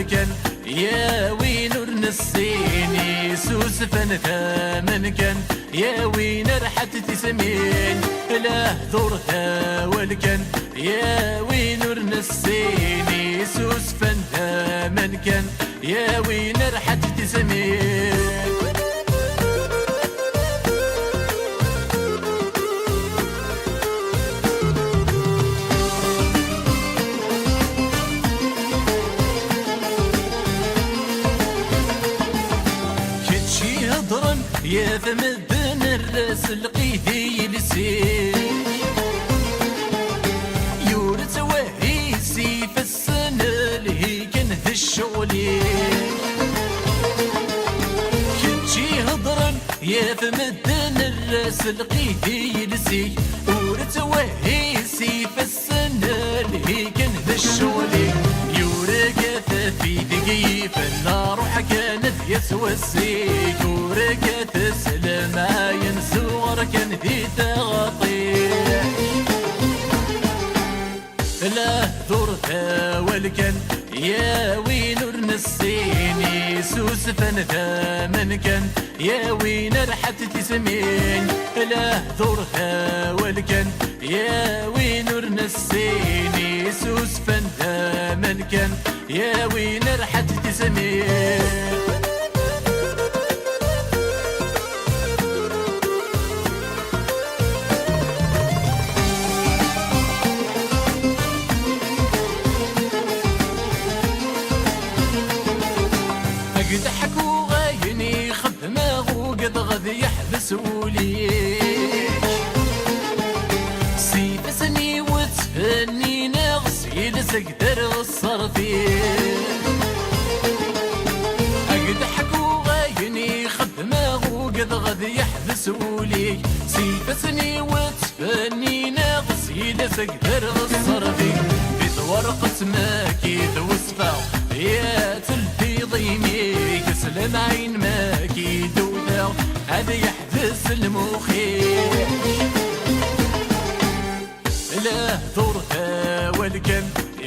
والكن يا وين نسيني سوسفن ثامن كان يا وين رحت تسمين لا ثورها والكن يا وين نسيني سوسفن ثامن كان يا وين رحت تسمين يا فمدن الراس لقيتي لسيك يورث وهيسي في السنة اللي كان ذا الشغلي كنتي هضرن يا فمدن الراس لقيتي لسيك يورث وهيسي في السنة اللي كان ذا الشغلي يورك في دقيق النار وحكانت يسوى السيك ورقة تسلم عين صور كان ذي تغطيح لا ثورتها والكن يا وين نسيني سوسفن ثامن كان يا وين رحت تسمين لا ثورتها والكن يا وين نسيني سوسفن ثامن كان يا وين رحت تسمين ضحك وغايني خدمه وقد غد يحبس وليك سيفسني وتفني نغسيل سقدر غصر فيك ضحك وغايني خدمه وقد غد يحبس وليك سيفسني وتفني نغسيل سقدر غصر فيك بيت ورقة ماكيد وصفا يا تلفي ضيمي كسلم عين ما كيدونا هذا يحدث المخير لا ثورها والكن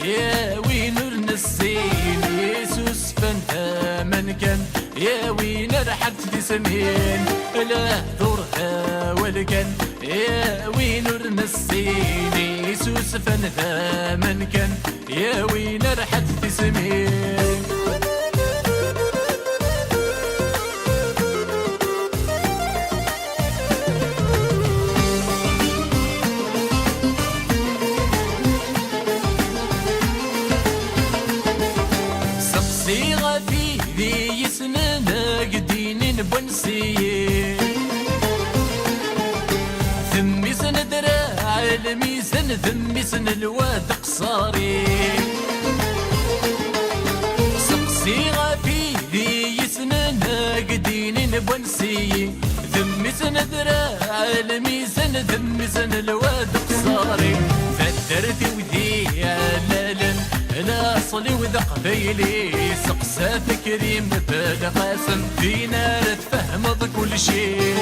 يا وين نسيني سوسفن ثامن كان يا وين رحت تسمين لا ثورها والكن يا وين نسيني سوسفن ثامن كان يا وين رحت تسمين صيغة في ذي يسننا قدين بنسيه ثمي سن دراع الميزان ثمي سن الواد قصاري صيغة في ذي يسننا قدين بنسيه ثمي سن دراع الميزان ثمي سن الواد قصاري فدرتي وذي لالن لا صلي وذا قبيلي سقسا كريم بدا قاسم فينا تفهمض كل شيء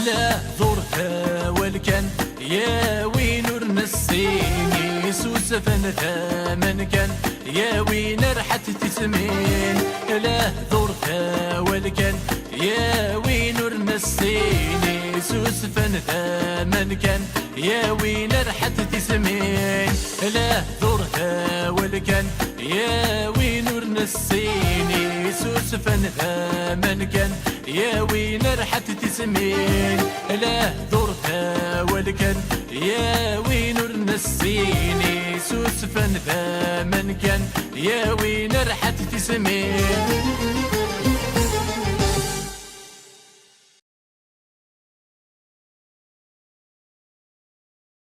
لا ثورتها والكن يا وين نسيني سوسفن ثامن كان يا وين رحت تسمين لا ثورتها والكن يا وين نسيني سوسفن ثامن كان يا وين رحت تسمين لا ثورها والكن يا وين نسيني سوسفن ثامن كان يا وين رحت تسمين لا ثورها والكن يا وين نسيني سوسفن ثامن كان يا وين رحت تسمين